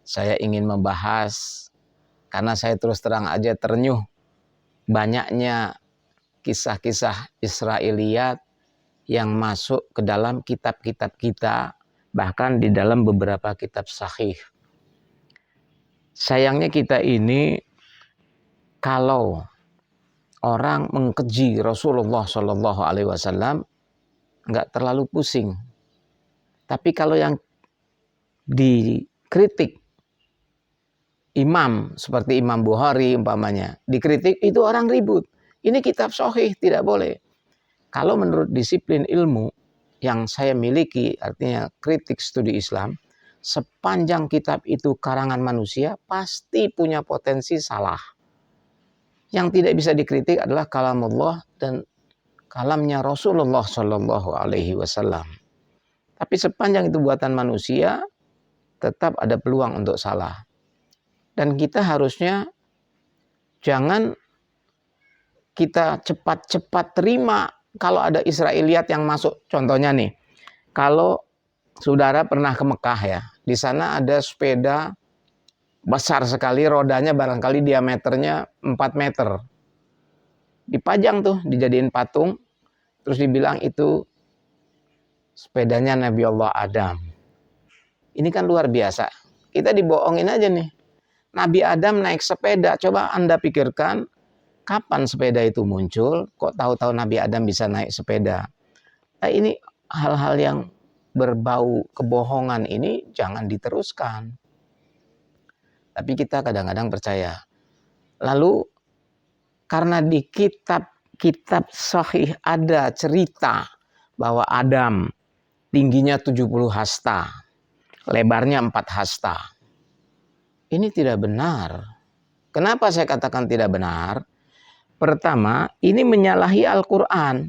saya ingin membahas, karena saya terus terang aja ternyuh banyaknya kisah-kisah Israiliyat yang masuk ke dalam kitab-kitab kita, bahkan di dalam beberapa kitab sahih. Sayangnya kita ini kalau orang mengkeji Rasulullah Shallallahu Alaihi Wasallam nggak terlalu pusing, tapi kalau yang dikritik imam seperti Imam Bukhari umpamanya, dikritik itu orang ribut. Ini kitab sahih, tidak boleh. Kalau menurut disiplin ilmu yang saya miliki, artinya kritik studi Islam, sepanjang kitab itu karangan manusia, pasti punya potensi salah. Yang tidak bisa dikritik adalah kalamullah dan kalamnya Rasulullah Shallallahu Alaihi Wasallam. Tapi sepanjang itu buatan manusia, tetap ada peluang untuk salah. Dan kita harusnya jangan kita cepat-cepat terima kalau ada Israiliyat yang masuk. Contohnya nih, kalau saudara pernah ke Mekah ya, di sana ada sepeda besar sekali, rodanya barangkali diameternya 4 meter. Dipajang tuh, dijadiin patung, terus dibilang itu sepedanya Nabi Allah Adam. Ini kan luar biasa. Kita dibohongin aja nih. Nabi Adam naik sepeda, coba Anda pikirkan, kapan sepeda itu muncul? Kok tahu-tahu Nabi Adam bisa naik sepeda? Nah, ini hal-hal yang berbau kebohongan ini jangan diteruskan. Tapi kita kadang-kadang percaya. Lalu karena di kitab sahih ada cerita bahwa Adam tingginya 70 hasta, lebarnya 4 hasta. Ini tidak benar. Kenapa saya katakan tidak benar? Pertama, ini menyalahi Al-Quran.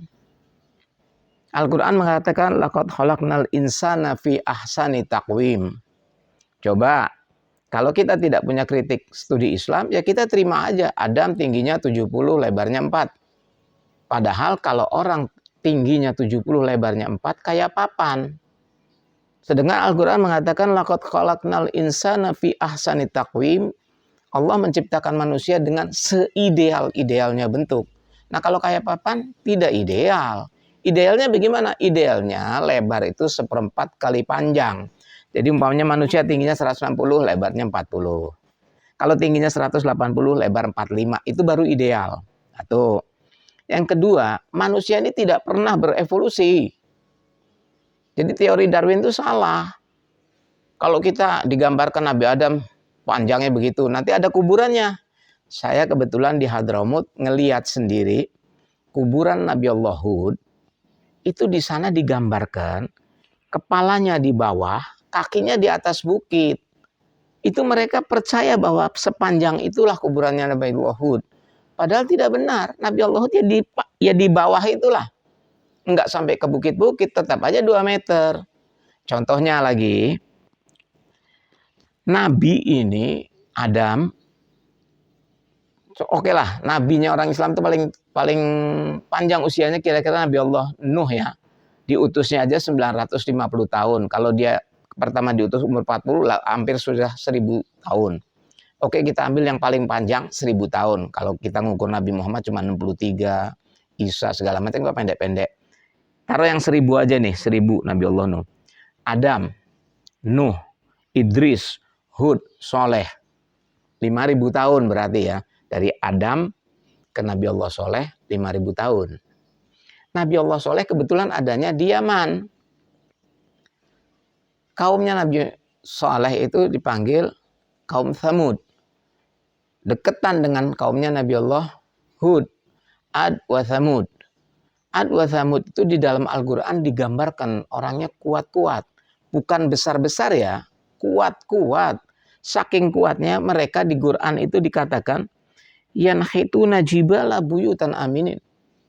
Al-Quran mengatakan laqad khalaqnal insana fi ahsani taqwim. Coba, kalau kita tidak punya kritik studi Islam, ya kita terima aja Adam tingginya 70, lebarnya 4. Padahal kalau orang tingginya 70, lebarnya 4, kayak papan. Sedangkan Al-Quran mengatakan laqad khalaqnal insana fi ahsani taqwim. Allah menciptakan manusia dengan seideal-idealnya bentuk. Nah kalau kayak papan, tidak ideal. Idealnya bagaimana? Idealnya lebar itu 1/4 kali panjang. Jadi umpamanya manusia tingginya 160, lebarnya 40. Kalau tingginya 180, lebar 45. Itu baru ideal. Satu. Yang kedua, manusia ini tidak pernah berevolusi. Jadi teori Darwin itu salah. Kalau kita digambarkan Nabi Adam panjangnya begitu, nanti ada kuburannya. Saya kebetulan di Hadramut ngelihat sendiri kuburan Nabi Allah Hud. Itu di sana digambarkan kepalanya di bawah, kakinya di atas bukit. Itu mereka percaya bahwa sepanjang itulah kuburannya Nabi Allah Hud. Padahal tidak benar. Nabi Allah Hud ya di bawah itulah. Enggak sampai ke bukit-bukit, tetap aja 2 meter. Contohnya lagi, Nabi ini, Adam, oke lah, nabinya orang Islam itu paling panjang usianya kira-kira Nabi Allah Nuh ya. Diutusnya aja 950 tahun. Kalau dia pertama diutus umur 40, hampir sudah 1000 tahun. Oke, kita ambil yang paling panjang 1000 tahun. Kalau kita ngukur Nabi Muhammad cuma 63, Isa segala macam itu pendek-pendek. Taruh yang 1000 aja nih, 1000 Nabi Allah Nuh. Adam, Nuh, Idris, Hud, Soleh. 5000 tahun berarti ya. Dari Adam ke Nabi Allah Soleh 5000 tahun. Nabi Allah Soleh kebetulan adanya di Yaman. Kaumnya Nabi Soleh itu dipanggil kaum Thamud. Deketan dengan kaumnya Nabi Allah Hud, Ad wa Thamud. Ad wa Thamud itu di dalam Al-Quran digambarkan orangnya kuat-kuat. Bukan besar-besar ya, kuat-kuat. Saking kuatnya mereka di Quran itu dikatakan yanhituna jibala buyutan aminin.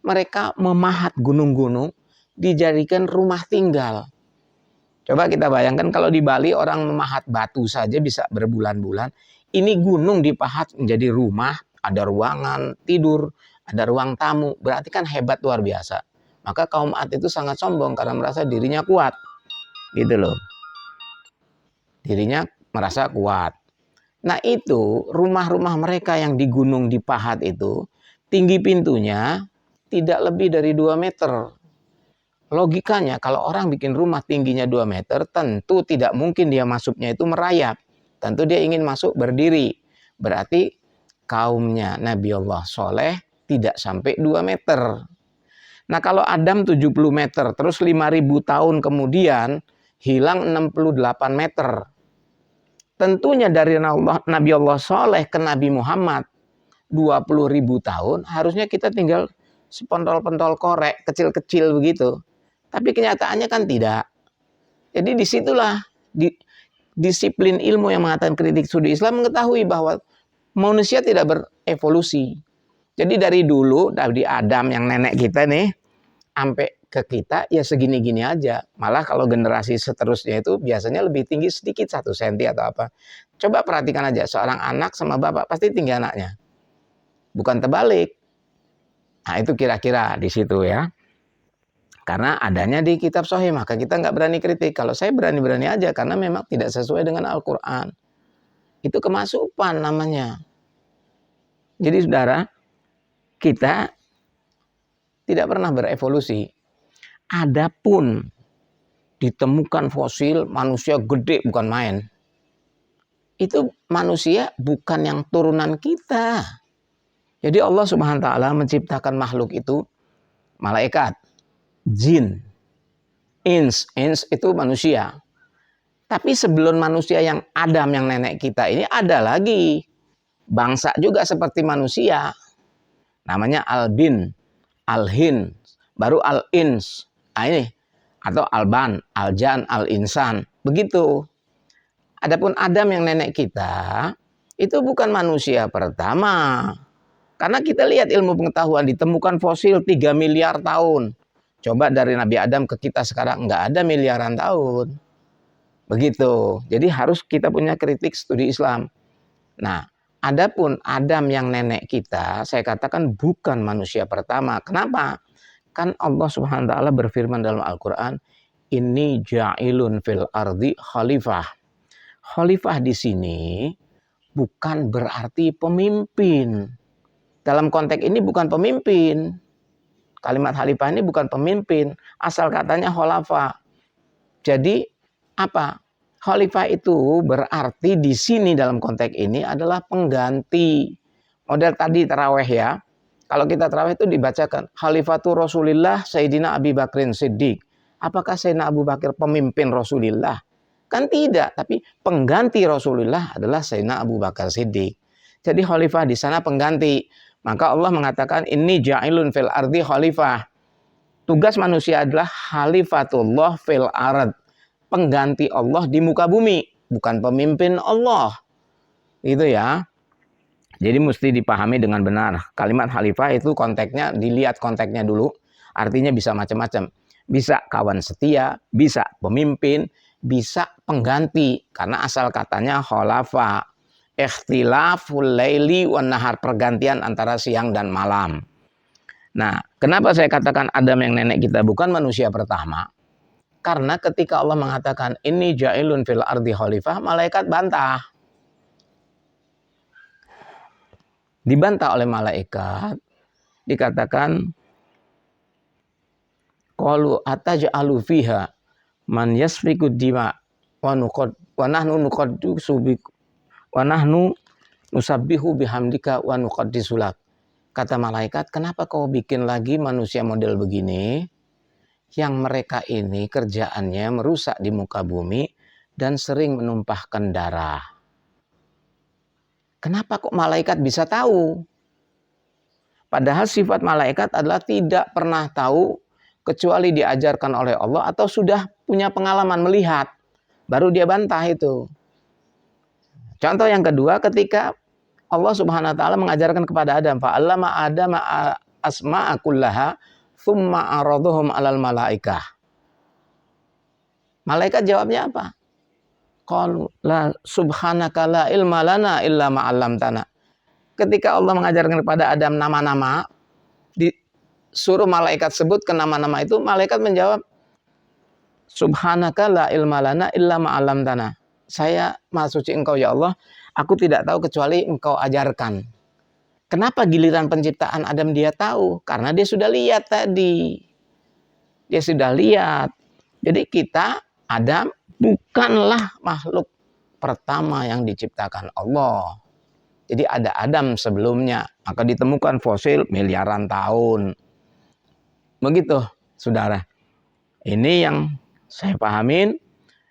Mereka memahat gunung-gunung dijadikan rumah tinggal. Coba kita bayangkan kalau di Bali orang memahat batu saja bisa berbulan-bulan. Ini gunung dipahat menjadi rumah, ada ruangan tidur, ada ruang tamu. Berarti kan hebat luar biasa. Maka kaum Ad itu sangat sombong karena merasa dirinya kuat. Gitu loh. Dirinya merasa kuat. Nah itu rumah-rumah mereka yang di gunung di pahat itu, tinggi pintunya tidak lebih dari 2 meter. Logikanya kalau orang bikin rumah tingginya 2 meter, tentu tidak mungkin dia masuknya itu merayap. Tentu dia ingin masuk berdiri. Berarti kaumnya Nabi Allah Soleh tidak sampai 2 meter. Nah kalau Adam 70 meter, terus 5.000 tahun kemudian hilang 68 meter. Tentunya dari Nabi Allah Soleh ke Nabi Muhammad 20.000 tahun, harusnya kita tinggal sepontol-pentol korek, kecil-kecil begitu. Tapi kenyataannya kan tidak. Jadi disitulah disiplin ilmu yang mengatakan kritik studi Islam mengetahui bahwa manusia tidak berevolusi. Jadi dari dulu, dari Adam yang nenek kita nih, sampai ke kita ya segini-gini aja. Malah kalau generasi seterusnya itu biasanya lebih tinggi sedikit 1 senti atau apa. Coba perhatikan aja, seorang anak sama bapak pasti tinggi anaknya. Bukan terbalik. Nah itu kira-kira di situ ya. Karena adanya di kitab Sahih, maka kita nggak berani kritik. Kalau saya berani-berani aja, karena memang tidak sesuai dengan Al-Quran. Itu kemasukan namanya. Jadi saudara, kita tidak pernah berevolusi. Adapun ditemukan fosil manusia gede bukan main. Itu manusia bukan yang turunan kita. Jadi Allah Subhanahu wa taala menciptakan makhluk itu malaikat, jin, ins itu manusia. Tapi sebelum manusia yang Adam yang nenek kita ini ada lagi bangsa juga seperti manusia. Namanya albin, alhin, baru al-ins. Nah ini atau alban, aljan, al-insan. Begitu. Adapun Adam yang nenek kita itu bukan manusia pertama. Karena kita lihat ilmu pengetahuan ditemukan fosil 3 miliar tahun. Coba dari Nabi Adam ke kita sekarang nggak ada miliaran tahun. Begitu. Jadi harus kita punya kritik studi Islam. Nah, adapun Adam yang nenek kita, saya katakan bukan manusia pertama. Kenapa? Kan Allah Subhanahu wa taala berfirman dalam Al-Qur'an, "Inni ja'ilun fil ardi khalifah." Khalifah di sini bukan berarti pemimpin. Dalam konteks ini bukan pemimpin. Kalimat khalifah ini bukan pemimpin, asal katanya khulafa. Jadi apa? Khalifah itu berarti di sini dalam konteks ini adalah pengganti. Model tadi taraweh ya. Kalau kita taraweh itu dibacakan Khalifatul Rasulillah Sayyidina Abi Bakrin Siddiq. Apakah Sayyidina Abu Bakar pemimpin Rasulullah? Kan tidak, tapi pengganti Rasulullah adalah Sayyidina Abu Bakar Siddiq. Jadi khalifah di sana pengganti. Maka Allah mengatakan inni ja'ilun fil ardi khalifah. Tugas manusia adalah khalifatullah fil ard. Pengganti Allah di muka bumi, bukan pemimpin Allah. Itu ya. Jadi mesti dipahami dengan benar. Kalimat khalifah itu konteksnya, dilihat konteksnya dulu. Artinya bisa macam-macam. Bisa kawan setia, bisa pemimpin, bisa pengganti. Karena asal katanya khulafa. Ikhtilaful laili wan nahar, pergantian antara siang dan malam. Nah, kenapa saya katakan Adam yang nenek kita bukan manusia pertama? Karena ketika Allah mengatakan ini ja'ilun fil ardi khalifah, malaikat bantah. Dibantah oleh malaikat, dikatakan qalu ataj'alu fiha man yasfiku dima wa nahnu nuqaddisu wa nahnu nusabbihu bihamdika wa nuqaddisu lak. Kata malaikat, kenapa kau bikin lagi manusia model begini yang mereka ini kerjaannya merusak di muka bumi dan sering menumpahkan darah? Kenapa kok malaikat bisa tahu? Padahal sifat malaikat adalah tidak pernah tahu kecuali diajarkan oleh Allah atau sudah punya pengalaman melihat. Baru dia bantah itu. Contoh yang kedua, ketika Allah Subhanahu wa taala mengajarkan kepada Adam, fa'allama Adama asma'a kullaha tsumma aradhum 'alal malaikah. Malaikat jawabnya apa? Qalu la subhanaka la ilma lana illa ma 'allamtana. Ketika Allah mengajarkan kepada Adam nama-nama, disuruh malaikat sebutkan nama-nama itu, malaikat menjawab subhanaka la ilma lana illa ma 'allamtana. saya maha suci Engkau ya Allah, aku tidak tahu kecuali Engkau ajarkan. Kenapa giliran penciptaan Adam dia tahu? Karena dia sudah lihat tadi. Dia sudah lihat. Jadi kita, Adam, bukanlah makhluk pertama yang diciptakan Allah. Jadi ada Adam sebelumnya. Maka ditemukan fosil miliaran tahun. Begitu, saudara. Ini yang saya pahamin.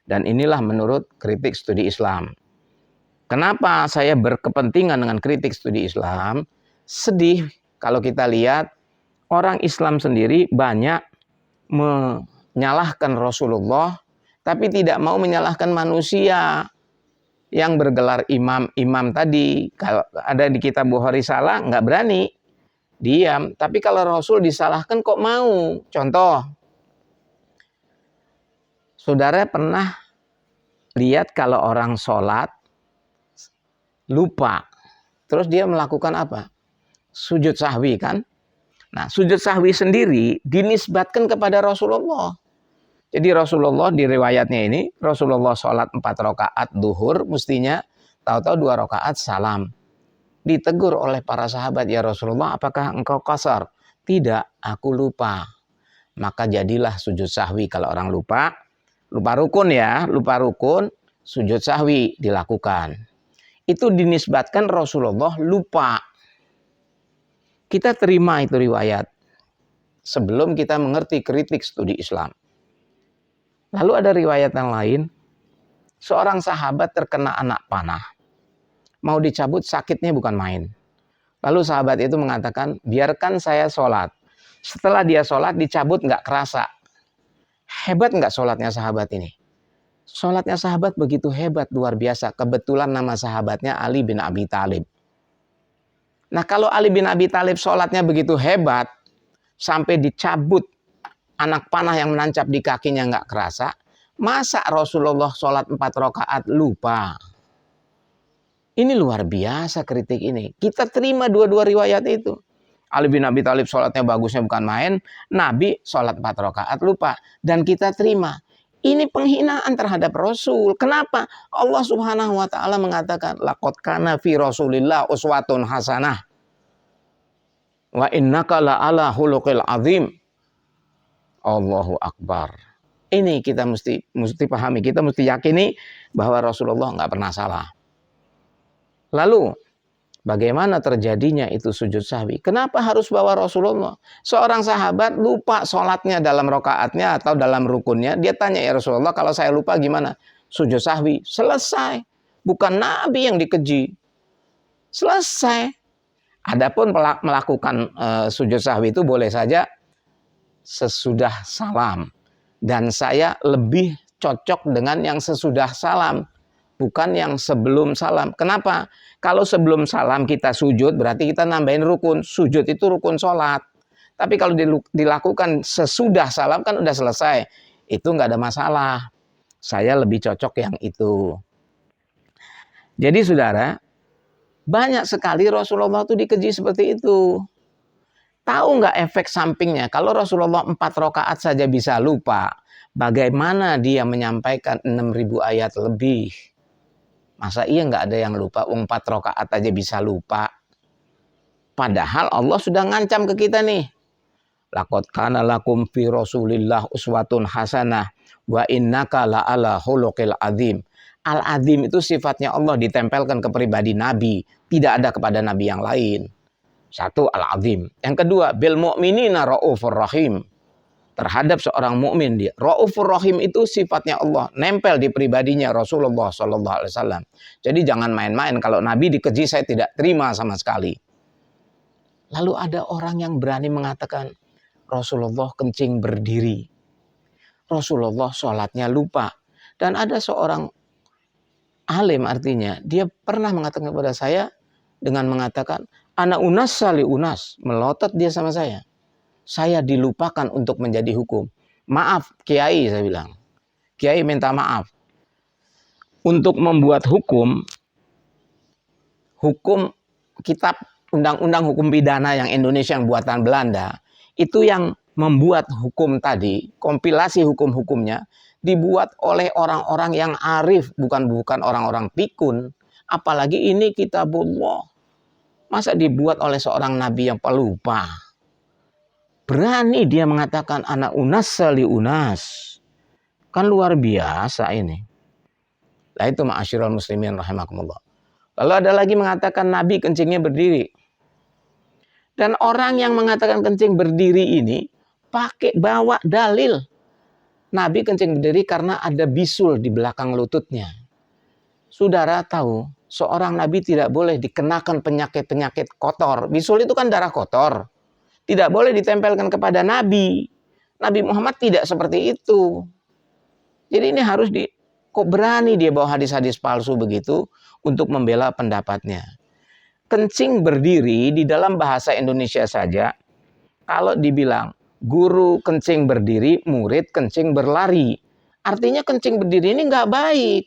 Dan inilah menurut kritik studi Islam. Kenapa saya berkepentingan dengan kritik studi Islam? Sedih kalau kita lihat orang Islam sendiri banyak menyalahkan Rasulullah, tapi tidak mau menyalahkan manusia yang bergelar imam tadi. Kalau ada di kitab Bukhari salah, nggak berani, diam. Tapi kalau Rasul disalahkan kok mau? Contoh, saudara pernah lihat kalau orang sholat lupa, terus dia melakukan apa? Sujud sahwi kan? Nah, sujud sahwi sendiri dinisbatkan kepada Rasulullah. Jadi Rasulullah di riwayatnya ini, Rasulullah sholat 4 rakaat duhur, mestinya tahu-tahu 2 rakaat salam. Ditegur oleh para sahabat, ya Rasulullah, apakah engkau qasar? Tidak, aku lupa. Maka jadilah sujud sahwi kalau orang lupa. Lupa rukun ya, lupa rukun, sujud sahwi dilakukan. Itu dinisbatkan Rasulullah lupa. Kita terima itu riwayat sebelum kita mengerti kritik studi Islam. Lalu ada riwayat yang lain, seorang sahabat terkena anak panah. Mau dicabut sakitnya bukan main. Lalu sahabat itu mengatakan, biarkan saya sholat. Setelah dia sholat dicabut nggak kerasa. Hebat nggak sholatnya sahabat ini? Sholatnya sahabat begitu hebat, luar biasa. Kebetulan nama sahabatnya Ali bin Abi Thalib. Nah kalau Ali bin Abi Thalib sholatnya begitu hebat, sampai dicabut anak panah yang menancap di kakinya nggak kerasa, masa Rasulullah sholat 4 rakaat lupa? Ini luar biasa kritik ini. Kita terima dua-dua riwayat itu. Ali bin Abi Thalib sholatnya bagusnya bukan main, Nabi sholat 4 rakaat lupa. Dan kita terima. Ini penghinaan terhadap Rasul. Kenapa? Allah Subhanahu wa taala mengatakan, laqad kana fi Rasulillah uswatun hasanah. Wa innaka la'ala khuluqil azim. Allahu akbar. Ini kita mesti pahami, kita mesti yakini bahwa Rasulullah nggak pernah salah. Lalu bagaimana terjadinya itu sujud sahwi? Kenapa harus bawa Rasulullah? Seorang sahabat lupa sholatnya dalam rokaatnya atau dalam rukunnya. Dia tanya, ya Rasulullah, kalau saya lupa gimana? Sujud sahwi. Selesai. Bukan Nabi yang dikeji. Selesai. Adapun melakukan sujud sahwi itu boleh saja sesudah salam. Dan saya lebih cocok dengan yang sesudah salam. Bukan yang sebelum salam. Kenapa? Kalau sebelum salam kita sujud, berarti kita nambahin rukun. Sujud itu rukun sholat. Tapi kalau dilakukan sesudah salam, kan udah selesai. Itu nggak ada masalah. Saya lebih cocok yang itu. Jadi saudara, banyak sekali Rasulullah itu dikeji seperti itu. Tahu nggak efek sampingnya? Kalau Rasulullah 4 rakaat saja bisa lupa, bagaimana dia menyampaikan 6.000 ayat lebih? Masa iya nggak ada yang lupa? 4 rakaat aja bisa lupa. Padahal Allah sudah ngancam ke kita nih. Laqad kana lakum fi Rasulillah uswatun hasanah wa innaka la'ala khuluqil azim. Al-azim itu sifatnya Allah ditempelkan ke pribadi Nabi, tidak ada kepada nabi yang lain. Satu, al-azim. Yang kedua, bil mu'minina raufur rahim. Terhadap seorang mukmin dia. Raufur Rahim itu sifatnya Allah, nempel di pribadinya Rasulullah sallallahu alaihi wasallam. Jadi jangan main-main, kalau Nabi dikeji saya tidak terima sama sekali. Lalu ada orang yang berani mengatakan Rasulullah kencing berdiri. Rasulullah sholatnya lupa. Dan ada seorang alim, artinya dia pernah mengatakan kepada saya dengan mengatakan ana unas sali unas, melotot dia sama saya. Saya dilupakan untuk menjadi hukum. Maaf Kiai, saya bilang. Kiai minta maaf. Untuk membuat hukum kitab undang-undang hukum pidana yang Indonesia yang buatan Belanda, itu yang membuat hukum tadi, kompilasi hukum-hukumnya, dibuat oleh orang-orang yang arif, bukan orang-orang pikun. Apalagi ini kitabullah. Masa dibuat oleh seorang nabi yang pelupa? Berani dia mengatakan anak unas sali unas. Kan luar biasa ini. Nah itu ma'asyiral muslimin rahimakumullah. Lalu ada lagi mengatakan nabi kencingnya berdiri. Dan orang yang mengatakan kencing berdiri ini pakai bawa dalil. Nabi kencing berdiri karena ada bisul di belakang lututnya. Saudara tahu, seorang nabi tidak boleh dikenakan penyakit-penyakit kotor. Bisul itu kan darah kotor. Tidak boleh ditempelkan kepada nabi. Nabi Muhammad tidak seperti itu. Jadi ini harus kok berani dia bawa hadis-hadis palsu begitu untuk membela pendapatnya. Kencing berdiri di dalam bahasa Indonesia saja, kalau dibilang guru kencing berdiri, murid kencing berlari. Artinya kencing berdiri ini nggak baik.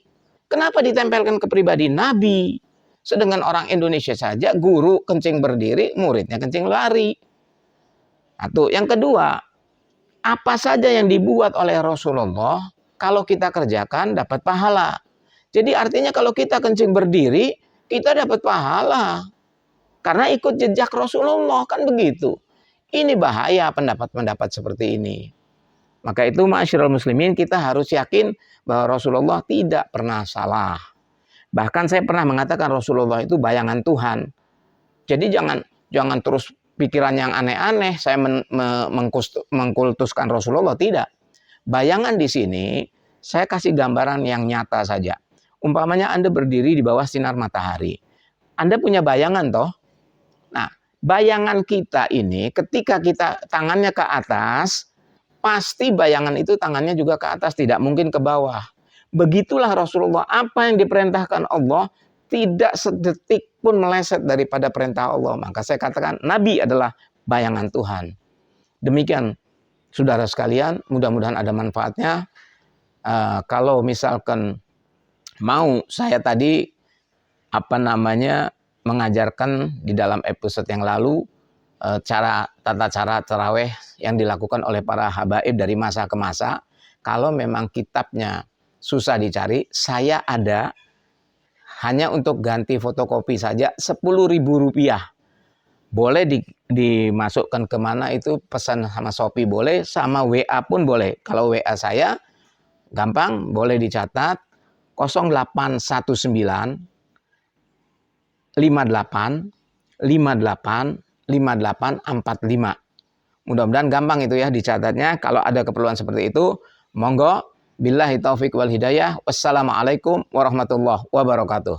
Kenapa ditempelkan ke pribadi Nabi? Sedangkan orang Indonesia saja, guru kencing berdiri, muridnya kencing lari. Atau yang kedua, apa saja yang dibuat oleh Rasulullah, kalau kita kerjakan dapat pahala. Jadi artinya kalau kita kencing berdiri, kita dapat pahala. Karena ikut jejak Rasulullah, kan begitu. Ini bahaya pendapat-pendapat seperti ini. Maka itu ma'asyiral muslimin, kita harus yakin bahwa Rasulullah tidak pernah salah. Bahkan saya pernah mengatakan Rasulullah itu bayangan Tuhan. Jadi jangan terus pikiran yang aneh-aneh, saya mengkultuskan Rasulullah, tidak. Bayangan di sini, saya kasih gambaran yang nyata saja. Umpamanya Anda berdiri di bawah sinar matahari. Anda punya bayangan toh? Nah, bayangan kita ini ketika kita tangannya ke atas, pasti bayangan itu tangannya juga ke atas, tidak mungkin ke bawah. Begitulah Rasulullah, apa yang diperintahkan Allah tidak sedetik pun meleset daripada perintah Allah. Maka saya katakan Nabi adalah bayangan Tuhan. Demikian saudara sekalian, mudah-mudahan ada manfaatnya. Kalau misalkan mau saya tadi mengajarkan di dalam episode yang lalu tata cara taraweh yang dilakukan oleh para habaib dari masa ke masa. Kalau memang kitabnya susah dicari, saya ada hanya untuk ganti fotokopi saja Rp10.000. Boleh dimasukkan kemana itu, pesan sama Shopee boleh, sama WA pun boleh. Kalau WA saya gampang, boleh dicatat 0819 58 58 5845. Mudah-mudahan gampang itu ya dicatatnya. Kalau ada keperluan seperti itu, monggo. Billahi taufik wal hidayah. Wassalamualaikum warahmatullahi wabarakatuh.